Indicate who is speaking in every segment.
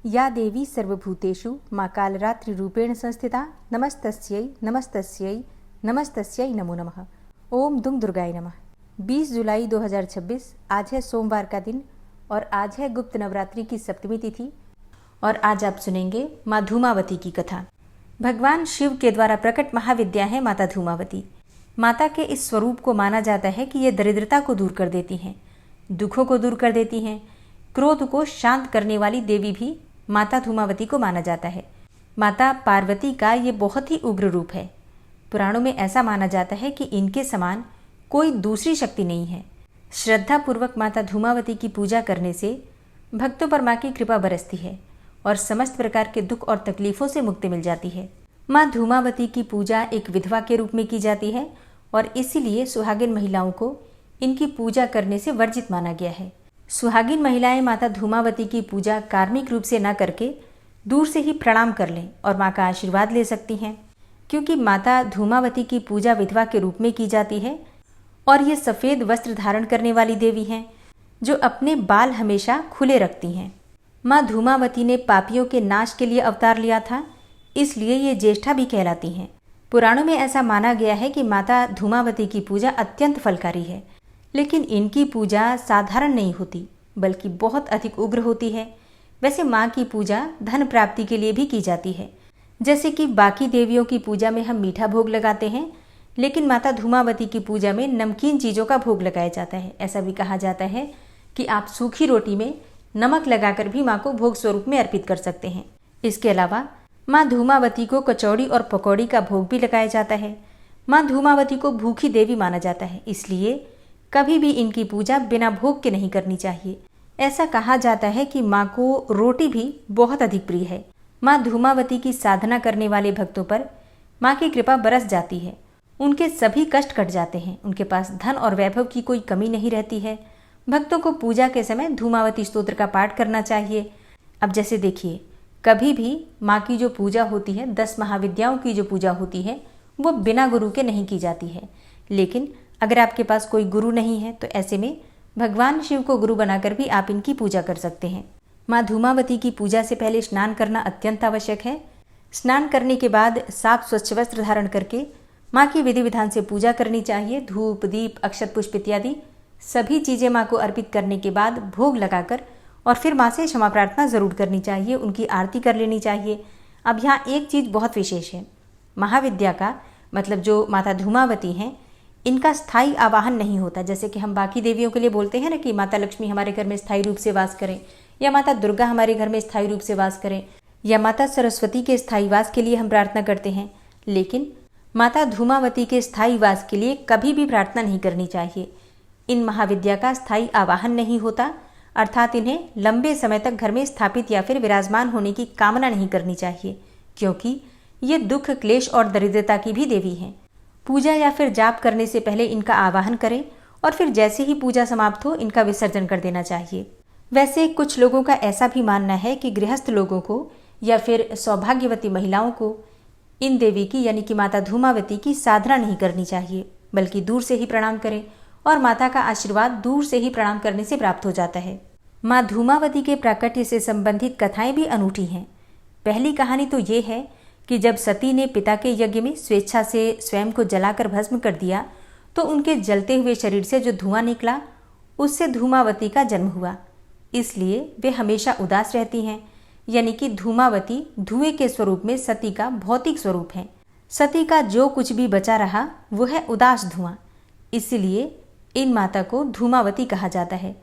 Speaker 1: या देवी सर्वभूतेषु मां कालरात्रिरूपेण संस्थिता नमस्तस्यै नमस्तस्यै नमस्तस्यै नमो नमः। ओम दुम दुर्गाय नमः। 20 जुलाई 2026 आज है सोमवार का दिन और आज है गुप्त नवरात्रि की सप्तमी तिथि और आज आप सुनेंगे माँ धूमावती की कथा। भगवान शिव के द्वारा प्रकट महाविद्या है माता धूमावती। माता के इस स्वरूप को माना जाता है कि ये दरिद्रता को दूर कर देती हैं, दुखों को दूर कर देती हैं, क्रोध को शांत करने वाली देवी भी माता धूमावती को माना जाता है। माता पार्वती का ये बहुत ही उग्र रूप है। पुराणों में ऐसा माना जाता है कि इनके समान कोई दूसरी शक्ति नहीं है। श्रद्धा पूर्वक माता धूमावती की पूजा करने से भक्तों पर माँ की कृपा बरसती है और समस्त प्रकार के दुख और तकलीफों से मुक्ति मिल जाती है। माँ धूमावती की पूजा एक विधवा के रूप में की जाती है और इसीलिए सुहागिन महिलाओं को इनकी पूजा करने से वर्जित माना गया है। सुहागिन महिलाएं माता धूमावती की पूजा कार्मिक रूप से न करके दूर से ही प्रणाम कर लें और माँ का आशीर्वाद ले सकती हैं, क्योंकि माता धूमावती की पूजा विधवा के रूप में की जाती है और ये सफ़ेद वस्त्र धारण करने वाली देवी हैं जो अपने बाल हमेशा खुले रखती हैं। माँ धूमावती ने पापियों के नाश के लिए अवतार लिया था, इसलिए ये ज्येष्ठा भी कहलाती हैं। पुराणों में ऐसा माना गया है कि माता धूमावती की पूजा अत्यंत फलकारी है, लेकिन इनकी पूजा साधारण नहीं होती बल्कि बहुत अधिक उग्र होती है। वैसे माँ की पूजा धन प्राप्ति के लिए भी की जाती है। जैसे कि बाकी देवियों की पूजा में हम मीठा भोग लगाते हैं, लेकिन माता धूमावती की पूजा में नमकीन चीज़ों का भोग लगाया जाता है। ऐसा भी कहा जाता है कि आप सूखी रोटी में नमक लगाकर भी माँ को भोग स्वरूप में अर्पित कर सकते हैं। इसके अलावा माँ धूमावती को कचौड़ी और पकौड़ी का भोग भी लगाया जाता है। माँ धूमावती को भूखी देवी माना जाता है, इसलिए कभी भी इनकी पूजा बिना भोग के नहीं करनी चाहिए। ऐसा कहा जाता है कि माँ को रोटी भी बहुत अधिक प्रिय है। माँ धूमावती की साधना करने वाले भक्तों पर माँ की कृपा बरस जाती है। उनके सभी कष्ट कट जाते हैं। उनके पास धन और वैभव की कोई कमी नहीं रहती है। भक्तों को पूजा के समय धूमावती स्तोत्र का पाठ करना चाहिए। अब जैसे देखिए, कभी भी माँ की जो पूजा होती है, 10 महाविद्याओं की जो पूजा होती है, वो बिना गुरु के नहीं की जाती है। लेकिन अगर आपके पास कोई गुरु नहीं है तो ऐसे में भगवान शिव को गुरु बनाकर भी आप इनकी पूजा कर सकते हैं। माँ धूमावती की पूजा से पहले स्नान करना अत्यंत आवश्यक है। स्नान करने के बाद साफ स्वच्छ वस्त्र धारण करके माँ की विधि विधान से पूजा करनी चाहिए। धूप, दीप, अक्षत पुष्प इत्यादि सभी चीज़ें माँ को अर्पित करने के बाद भोग लगाकर और फिर माँ से क्षमा प्रार्थना जरूर करनी चाहिए, उनकी आरती कर लेनी चाहिए। अब यहाँ एक चीज़ बहुत विशेष है। महाविद्या का मतलब जो माता धूमावती हैं, इनका स्थायी आवाहन नहीं होता। जैसे कि हम बाकी देवियों के लिए बोलते हैं ना कि माता लक्ष्मी हमारे घर में स्थायी रूप से वास करें, या माता दुर्गा हमारे घर में स्थायी रूप से वास करें, या माता सरस्वती के स्थायी वास के लिए हम प्रार्थना करते हैं। लेकिन माता धूमावती के स्थायी वास के लिए कभी भी प्रार्थना नहीं करनी चाहिए। इन महाविद्या का स्थायी आवाहन नहीं होता, अर्थात इन्हें लंबे समय तक घर में स्थापित या फिर विराजमान होने की कामना नहीं करनी चाहिए, क्योंकि ये दुख, क्लेश और दरिद्रता की भी देवी हैं। पूजा या फिर जाप करने से पहले इनका आवाहन करें और फिर जैसे ही पूजा समाप्त हो इनका विसर्जन कर देना चाहिए। वैसे कुछ लोगों का ऐसा भी मानना है कि गृहस्थ लोगों को या फिर सौभाग्यवती महिलाओं को इन देवी की यानी कि माता धूमावती की साधना नहीं करनी चाहिए, बल्कि दूर से ही प्रणाम करें और माता का आशीर्वाद दूर से ही प्रणाम करने से प्राप्त हो जाता है। माँ धूमावती के प्राकट्य से संबंधित कथाएं भी अनूठी हैं। पहली कहानी तो ये है कि जब सती ने पिता के यज्ञ में स्वेच्छा से स्वयं को जलाकर भस्म कर दिया तो उनके जलते हुए शरीर से जो धुआं निकला उससे धूमावती का जन्म हुआ। इसलिए वे हमेशा उदास रहती हैं, यानी कि धूमावती धुएं के स्वरूप में सती का भौतिक स्वरूप है। सती का जो कुछ भी बचा रहा वो है उदास धुआं, इसलिए इन माता को धूमावती कहा जाता है।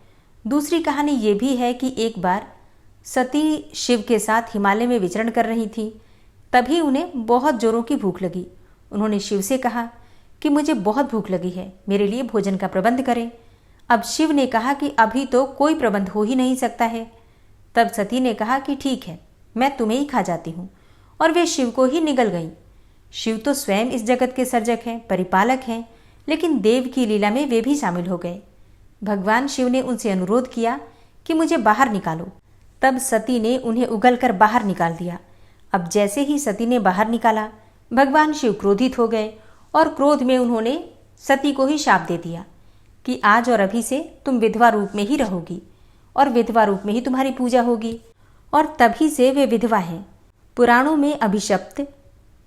Speaker 1: दूसरी कहानी ये भी है कि एक बार सती शिव के साथ हिमालय में विचरण कर रही थी, तभी उन्हें बहुत जोरों की भूख लगी। उन्होंने शिव से कहा कि मुझे बहुत भूख लगी है, मेरे लिए भोजन का प्रबंध करें। अब शिव ने कहा कि अभी तो कोई प्रबंध हो ही नहीं सकता है। तब सती ने कहा कि ठीक है, मैं तुम्हें ही खा जाती हूँ, और वे शिव को ही निगल गईं। शिव तो स्वयं इस जगत के सर्जक हैं, परिपालक हैं, लेकिन देव की लीला में वे भी शामिल हो गए। भगवान शिव ने उनसे अनुरोध किया कि मुझे बाहर निकालो। तब सती ने उन्हें उगलकर बाहर निकाल दिया। अब जैसे ही सती ने बाहर निकाला, भगवान शिव क्रोधित हो गए और क्रोध में उन्होंने सती को ही शाप दे दिया कि आज और अभी से तुम विधवा रूप में ही रहोगी और विधवा रूप में ही तुम्हारी पूजा होगी और तभी से वे विधवा हैं। पुराणों में अभिशप्त,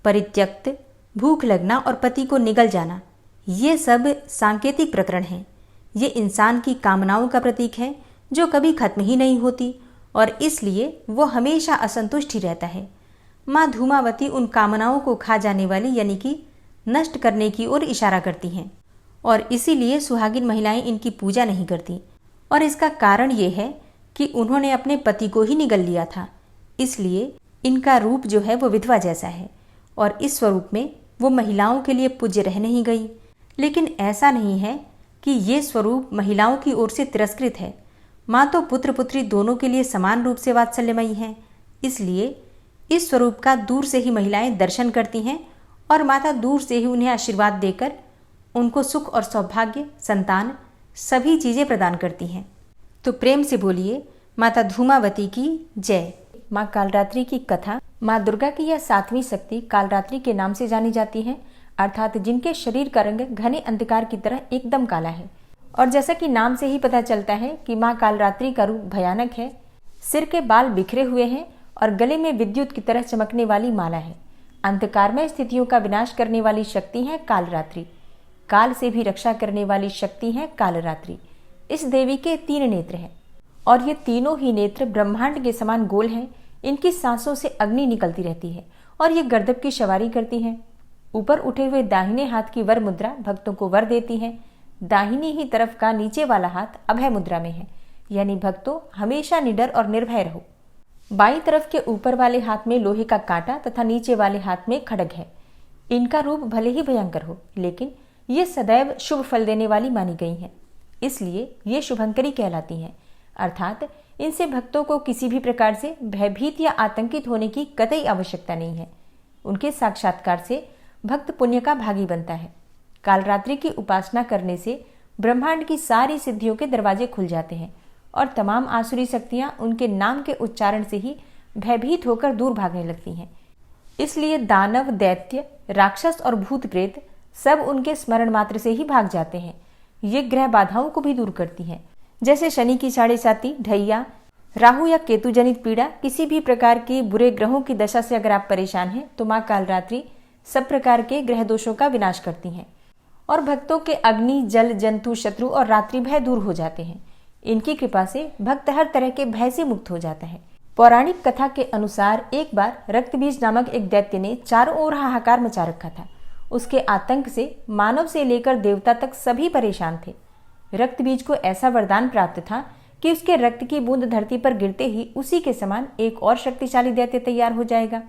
Speaker 1: परित्यक्त, भूख लगना और पति को निगल जाना, ये सब सांकेतिक प्रकरण हैं। ये इंसान की कामनाओं का प्रतीक है जो कभी खत्म ही नहीं होती और इसलिए वो हमेशा असंतुष्ट ही रहता है। माँ धूमावती उन कामनाओं को खा जाने वाली यानी कि नष्ट करने की ओर इशारा करती हैं और इसीलिए सुहागिन महिलाएं इनकी पूजा नहीं करती। और इसका कारण ये है कि उन्होंने अपने पति को ही निगल लिया था, इसलिए इनका रूप जो है वो विधवा जैसा है और इस स्वरूप में वो महिलाओं के लिए पूज्य रह नहीं गई। लेकिन ऐसा नहीं है कि ये स्वरूप महिलाओं की ओर से तिरस्कृत है। माँ तो पुत्र पुत्री दोनों के लिए समान रूप से वात्सल्यमयी हैं, इसलिए इस स्वरूप का दूर से ही महिलाएं दर्शन करती हैं और माता दूर से ही उन्हें आशीर्वाद देकर उनको सुख और सौभाग्य, संतान, सभी चीज़ें प्रदान करती हैं। तो प्रेम से बोलिए माता धूमावती की जय। माँ कालरात्रि की कथा माँ दुर्गा की यह 7वीं शक्ति कालरात्रि के नाम से जानी जाती है, अर्थात जिनके शरीर का रंग घने अंधकार की तरह एकदम काला है। और जैसा कि नाम से ही पता चलता है कि माँ कालरात्रि का रूप भयानक है। सिर के बाल बिखरे हुए हैं और गले में विद्युत की तरह चमकने वाली माला है। अंधकारमय स्थितियों का विनाश करने वाली शक्ति है कालरात्रि। काल से भी रक्षा करने वाली शक्ति है कालरात्रि। इस देवी के 3 नेत्र हैं और ये तीनों ही नेत्र ब्रह्मांड के समान गोल हैं। इनकी सांसों से अग्नि निकलती रहती है और ये गर्दभ की सवारी करती हैं। ऊपर उठे हुए दाहिने हाथ की वर मुद्रा भक्तों को वर देती है। दाहिनी ही तरफ का नीचे वाला हाथ अभय मुद्रा में है, यानी भक्तों हमेशा निडर और निर्भय रहो। बाईं तरफ के ऊपर वाले हाथ में लोहे का कांटा तथा नीचे वाले हाथ में खड्ग है। इनका रूप भले ही भयंकर हो, लेकिन ये सदैव शुभ फल देने वाली मानी गई हैं, इसलिए ये शुभंकरी कहलाती हैं। अर्थात इनसे भक्तों को किसी भी प्रकार से भयभीत या आतंकित होने की कतई आवश्यकता नहीं है। उनके साक्षात्कार से भक्त पुण्य का भागी बनता है। कालरात्रि की उपासना करने से ब्रह्मांड की सारी सिद्धियों के दरवाजे खुल जाते हैं और तमाम आसुरी शक्तियां उनके नाम के उच्चारण से ही भयभीत होकर दूर भागने लगती हैं। इसलिए दानव, दैत्य, राक्षस और भूत प्रेत सब उनके स्मरण मात्र से ही भाग जाते हैं। ये ग्रह बाधाओं को भी दूर करती हैं, जैसे शनि की 7.5, ढैया, राहु या केतु जनित पीड़ा, किसी भी प्रकार के बुरे ग्रहों की दशा से अगर आप परेशान हैं तो माँ कालरात्रि सब प्रकार के ग्रह दोषों का विनाश करती हैं और भक्तों के अग्नि, जल, जंतु, शत्रु और रात्रि भय दूर हो जाते हैं। इनकी कृपा से भक्त हर तरह के भय से मुक्त हो जाता है। पौराणिक कथा के अनुसार एक बार रक्तबीज नामक एक दैत्य ने चारों ओर हाहाकार मचा रखा था। उसके आतंक से मानव से लेकर देवता तक सभी परेशान थे। रक्तबीज को ऐसा वरदान प्राप्त था कि उसके रक्त की बूंद धरती पर गिरते ही उसी के समान एक और शक्तिशाली दैत्य तैयार हो जाएगा।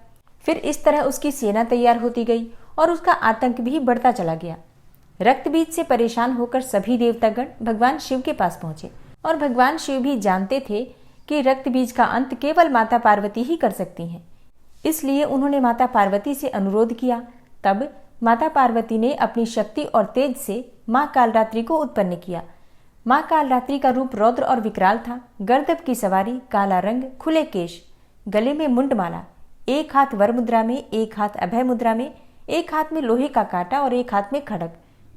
Speaker 1: फिर इस तरह उसकी सेना तैयार होती गई और उसका आतंक भी बढ़ता चला गया। रक्तबीज से परेशान होकर सभी देवतागण भगवान शिव के पास पहुंचे और भगवान शिव भी जानते थे कि रक्तबीज का अंत केवल माता पार्वती ही कर सकती हैं। इसलिए उन्होंने माता पार्वती से अनुरोध किया। तब माता पार्वती ने अपनी शक्ति और तेज से माँ कालरात्रि को उत्पन्न किया। माँ कालरात्रि का रूप रौद्र और विकराल था। गर्दभ की सवारी, काला रंग, खुले केश, गले में मुंडमाला, एक हाथ वर मुद्रा में, एक हाथ अभय मुद्रा में, एक हाथ में लोहे का कांटा और एक हाथ में खड्ग।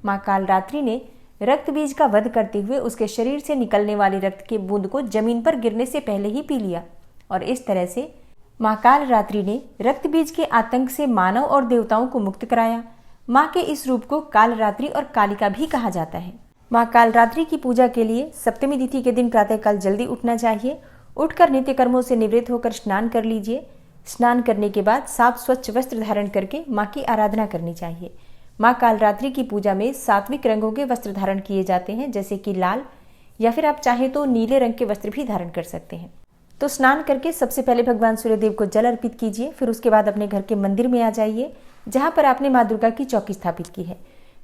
Speaker 1: माँ कालरात्रि ने रक्तबीज का वध करते हुए उसके शरीर से निकलने वाली रक्त की बूंद को जमीन पर गिरने से पहले ही पी लिया और इस तरह से माँ कालरात्रि ने रक्तबीज के आतंक से मानव और देवताओं को मुक्त कराया। माँ के इस रूप को कालरात्रि और कालिका भी कहा जाता है। माँ कालरात्रि की पूजा के लिए सप्तमी तिथि के दिन प्रातःकाल जल्दी उठना चाहिए। उठकर नित्य कर्मों से निवृत्त होकर स्नान कर लीजिए। स्नान करने के बाद साफ स्वच्छ वस्त्र धारण करके माँ की आराधना करनी चाहिए। माँ कालरात्रि की पूजा में सात्विक रंगों के वस्त्र धारण किए जाते हैं, जैसे कि लाल, या फिर आप चाहे तो नीले रंग के वस्त्र भी धारण कर सकते हैं। तो स्नान करके सबसे पहले भगवान सूर्यदेव को जल अर्पित कीजिए। फिर उसके बाद अपने घर के मंदिर में आ जाइए जहाँ पर आपने माँ दुर्गा की चौकी स्थापित की है।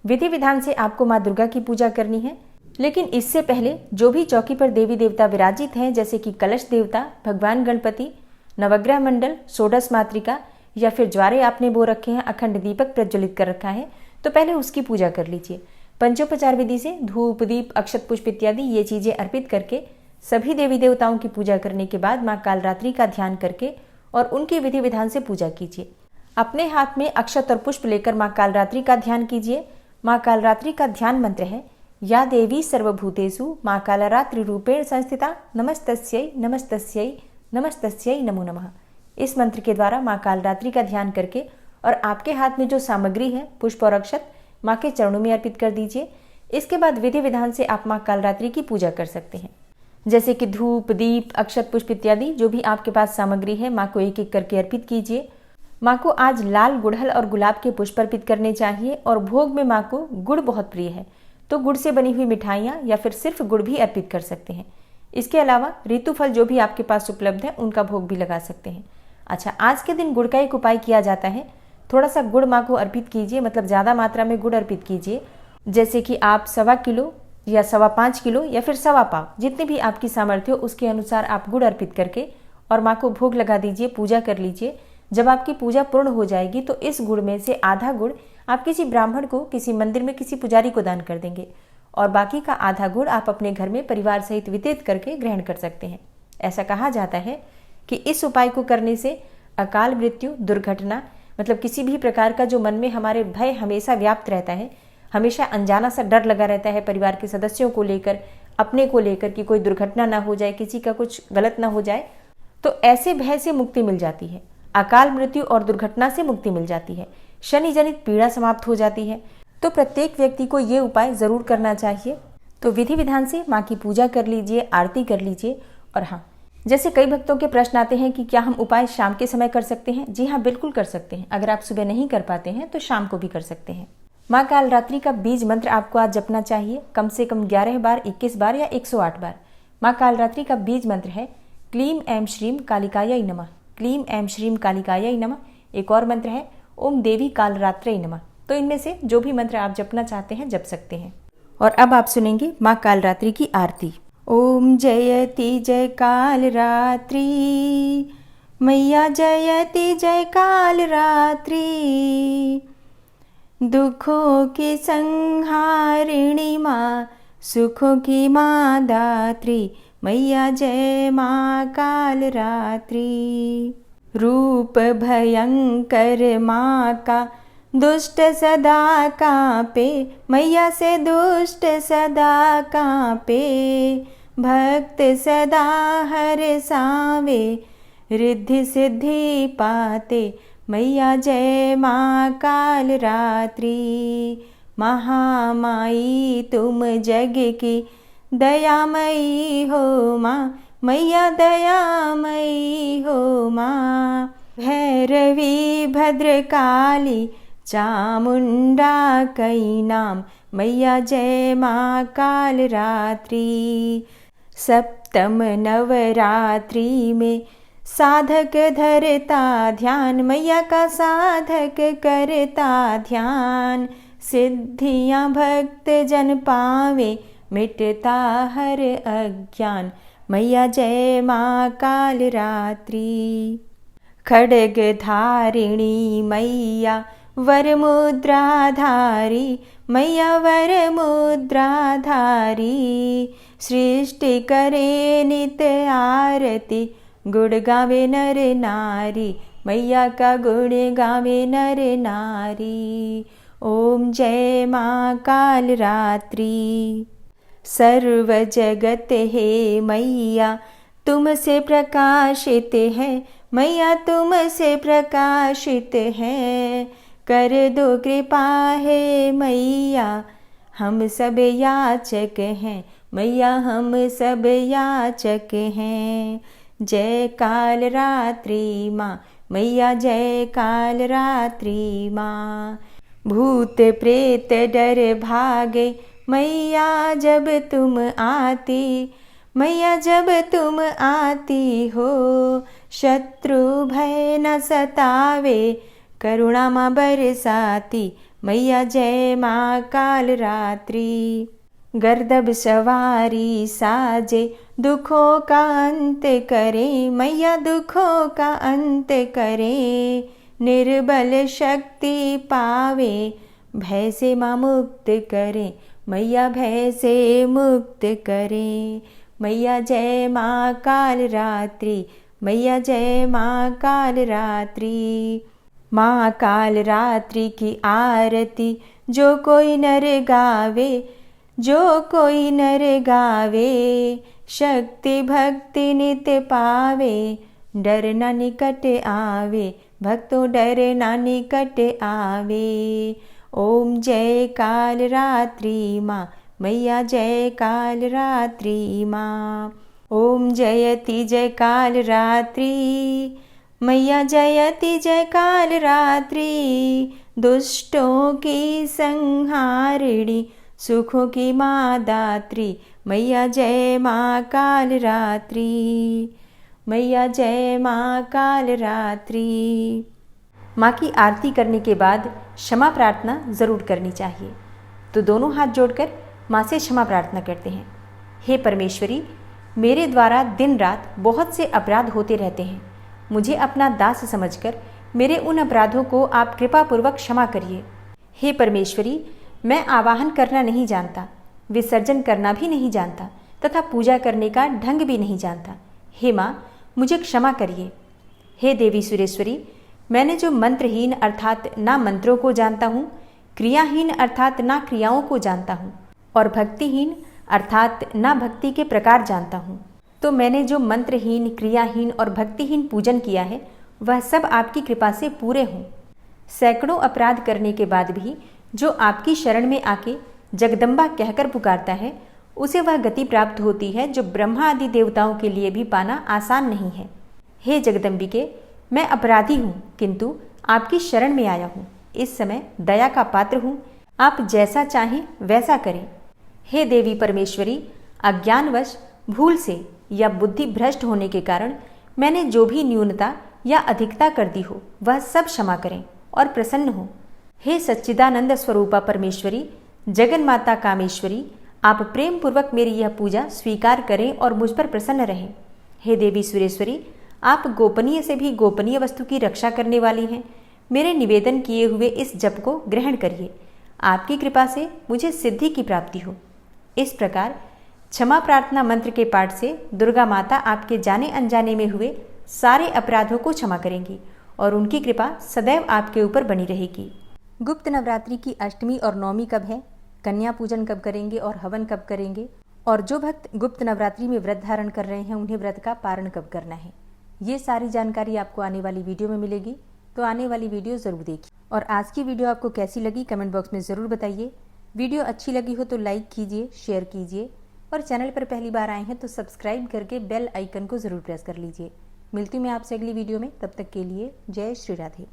Speaker 1: विधि विधान से आपको माँ दुर्गा की पूजा करनी है, लेकिन इससे पहले जो भी चौकी पर देवी देवता विराजित हैं, जैसे कि कलश देवता, भगवान गणपति, नवग्रह मंडल, षोडश मातृका या फिर ज्वारे आपने बो रखे हैं, अखंड दीपक प्रज्वलित कर रखा है, तो पहले उसकी पूजा कर लीजिए। पंचोपचार विधि से धूप, दीप, अक्षत पुष्प इत्यादि ये चीजें अर्पित करके सभी देवी देवताओं की पूजा करने के बाद माँ कालरात्रि का ध्यान करके और उनकी विधि विधान से पूजा कीजिए। अपने हाथ में अक्षत और पुष्प लेकर माँ कालरात्रि का ध्यान कीजिए। माँ कालरात्रि का ध्यान मंत्र है या देवी सर्वभूतेषु माँ कालरात्रि रूपेण संस्थिता नमस्तस्यै नमस्तस्यै नमस्तस्यै नमो नमः। इस मंत्र के द्वारा माँ कालरात्रि का ध्यान करके और आपके हाथ में जो सामग्री है पुष्प और अक्षत माँ के चरणों में अर्पित कर दीजिए। इसके बाद विधि विधान से आप माँ कालरात्रि की पूजा कर सकते हैं, जैसे कि धूप, दीप, अक्षत पुष्प इत्यादि जो भी आपके पास सामग्री है माँ को एक एक करके अर्पित कीजिए। माँ को आज लाल, गुड़हल और गुलाब के पुष्प अर्पित करने चाहिए और भोग में माँ को गुड़ बहुत प्रिय है तो गुड़ से बनी हुई मिठाइयाँ या फिर सिर्फ गुड़ भी अर्पित कर सकते हैं। इसके अलावा ऋतु फल जो भी आपके पास उपलब्ध है उनका भोग भी लगा सकते हैं। अच्छा, आज के दिन गुड़ का एक उपाय किया जाता है। थोड़ा सा गुड़ माँ को अर्पित कीजिए, मतलब ज़्यादा मात्रा में गुड़ अर्पित कीजिए, जैसे कि आप 1.25 किलो या 5.25 किलो या फिर 1.25 पाव, जितनी भी आपकी सामर्थ्य हो उसके अनुसार आप गुड़ अर्पित करके और माँ को भोग लगा दीजिए, पूजा कर लीजिए। जब आपकी पूजा पूर्ण हो जाएगी तो इस गुड़ में से आधा गुड़ आप किसी ब्राह्मण को, किसी मंदिर में किसी पुजारी को दान कर देंगे और बाकी का आधा गुड़ आप अपने घर में परिवार सहित वितरित करके ग्रहण कर सकते हैं। ऐसा कहा जाता है कि इस उपाय को करने से अकाल मृत्यु, दुर्घटना, मतलब किसी भी प्रकार का जो मन में हमारे भय हमेशा व्याप्त रहता है, हमेशा अनजाना सा डर लगा रहता है परिवार के सदस्यों को लेकर, अपने को लेकर कि कोई दुर्घटना ना हो जाए, किसी का कुछ गलत ना हो जाए, तो ऐसे भय से मुक्ति मिल जाती है। अकाल मृत्यु और दुर्घटना से मुक्ति मिल जाती है। शनि जनित पीड़ा समाप्त हो जाती है। तो प्रत्येक व्यक्ति को ये उपाय जरूर करना चाहिए। तो विधि विधान से माँ की पूजा कर लीजिए, आरती कर लीजिए। और हाँ, जैसे कई भक्तों के प्रश्न आते हैं कि क्या हम उपाय शाम के समय कर सकते हैं? जी हाँ, बिल्कुल कर सकते हैं। अगर आप सुबह नहीं कर पाते हैं तो शाम को भी कर सकते हैं। माँ कालरात्रि का बीज मंत्र आपको आज जपना चाहिए, कम से कम 11 बार, 21 बार या 108 बार। माँ कालरात्रि का बीज मंत्र है क्लीम ऐं श्रीम कालिकायै नमः। क्लीम ऐं श्रीम कालिकायै नमः। एक और मंत्र है ओम देवी कालरात्रै नमः। तो इनमें से जो भी मंत्र आप जपना चाहते हैं जप सकते हैं। और अब आप सुनेंगे माँ कालरात्रि की आरती। ओम जयति जय कालरात्रि, मैया जयति जय कालरात्रि, दुखों की संहारिणी माँ, सुखों की माँ दात्री, मैया जय माँ कालरात्रि। रूप भयंकर माँ का दुष्ट सदा कांपे, मैया से दुष्ट सदा कांपे, भक्त सदा हर्षावे, रिद्धि सिद्धि पाते, मैया जय माँ कालरात्रि। महामाई तुम जग की दयामयी हो माँ, मैया दयामयी हो माँ। भैरवी भद्रकाली चामुंडा कई नाम, मैया जय माँ कालरात्रि। सप्तम नवरात्रि में साधक धरता ध्यान, मैया का साधक करता ध्यान, सिद्धियाँ भक्त जन पावे, मिटता हर अज्ञान, मैया जय माँ कालरात्रि। खड्ग धारिणी मैया वर मुद्राधारी, मैया वर मुद्राधारी, सृष्टि करे नित आरती, गुण गावे नर नारी, मैया का गुण गावे नर नारी। ओम जय माँ कालरात्रि। सर्व जगत है मैया तुमसे प्रकाशित है, मैया तुमसे प्रकाशित है, कर दो कृपा है मैया, हम सब याचक हैं, मैया हम सब याचक हैं। जय कालरात्रि माँ, मैया जय कालरात्रि माँ। भूत प्रेत डर भागे मैया जब तुम आती, मैया जब तुम आती हो, शत्रु भय न सतावे, करुणा माँ बरसाती, मैया जय माँ कालरात्रि। गर्दभ सवारी साजे दुखों का अंत करे, मैया दुखों का अंत करे, निर्बल शक्ति पावे, भय से माँ मुक्त करे, मैया भय से मुक्त करे। मैया जय माँ कालरात्रि, मैया जय माँ कालरात्रि। माँ कालरात्रि की आरती जो कोई नर गावे, जो कोई नर गावे, शक्ति भक्ति नित्य पावे, डर न निकट आवे, भक्तों डर न निकट आवे। ओम जय काल रात्रि माँ, मैया जय काल रात्रि माँ। ओम जयति जय काल रात्रि, मैया जयति जय काल रात्रि। दुष्टों की संहारिणी, सुखों की माँ दात्री, मैया जय माँ काल रात्रि, मैया जय माँ काल रात्रि। माँ की आरती करने के बाद क्षमा प्रार्थना ज़रूर करनी चाहिए। तो दोनों हाथ जोड़कर माँ से क्षमा प्रार्थना करते हैं। हे परमेश्वरी, मेरे द्वारा दिन रात बहुत से अपराध होते रहते हैं। मुझे अपना दास समझकर मेरे उन अपराधों को आप कृपापूर्वक क्षमा करिए। हे परमेश्वरी, मैं आवाहन करना नहीं जानता, विसर्जन करना भी नहीं जानता तथा पूजा करने का ढंग भी नहीं जानता। हे माँ, मुझे क्षमा करिए। हे देवी सुरेश्वरी, मैंने जो मंत्रहीन अर्थात ना मंत्रों को जानता हूँ, क्रियाहीन अर्थात ना क्रियाओं को जानता हूँ और भक्तिहीन अर्थात ना भक्ति के प्रकार जानता हूँ, तो मैंने जो मंत्रहीन, क्रियाहीन और भक्तिहीन पूजन किया है वह सब आपकी कृपा से पूरे हों। सैकड़ों अपराध करने के बाद भी जो आपकी शरण में आके जगदम्बा कहकर पुकारता है, उसे वह गति प्राप्त होती है जो ब्रह्मा आदि देवताओं के लिए भी पाना आसान नहीं है। हे जगदम्बिके, मैं अपराधी हूँ किंतु आपकी शरण में आया हूँ। इस समय दया का पात्र हूँ, आप जैसा चाहें वैसा करें। हे देवी परमेश्वरी, अज्ञानवश, भूल से या बुद्धि भ्रष्ट होने के कारण मैंने जो भी न्यूनता या अधिकता कर दी हो वह सब क्षमा करें और प्रसन्न हो। हे सच्चिदानंद स्वरूपा परमेश्वरी, जगन माता कामेश्वरी, आप प्रेम पूर्वक मेरी यह पूजा स्वीकार करें और मुझ पर प्रसन्न रहें। हे देवी सुरेश्वरी, आप गोपनीय से भी गोपनीय वस्तु की रक्षा करने वाली हैं। मेरे निवेदन किए हुए इस जप को ग्रहण करिए। आपकी कृपा से मुझे सिद्धि की प्राप्ति हो। इस प्रकार क्षमा प्रार्थना मंत्र के पाठ से दुर्गा माता आपके जाने अनजाने में हुए सारे अपराधों को क्षमा करेंगी और उनकी कृपा सदैव आपके ऊपर बनी रहेगी। गुप्त नवरात्रि की अष्टमी और नवमी कब है, कन्या पूजन कब करेंगे और हवन कब करेंगे, और जो भक्त गुप्त नवरात्रि में व्रत धारण कर रहे हैं उन्हें व्रत का पारण कब करना है, ये सारी जानकारी आपको आने वाली वीडियो में मिलेगी। तो आने वाली वीडियो ज़रूर देखिए। और आज की वीडियो आपको कैसी लगी कमेंट बॉक्स में ज़रूर बताइए। वीडियो अच्छी लगी हो तो लाइक कीजिए, शेयर कीजिए और चैनल पर पहली बार आए हैं तो सब्सक्राइब करके बेल आइकन को ज़रूर प्रेस कर लीजिए। मिलती हूँ मैं आपसे अगली वीडियो में, तब तक के लिए जय श्री राधे।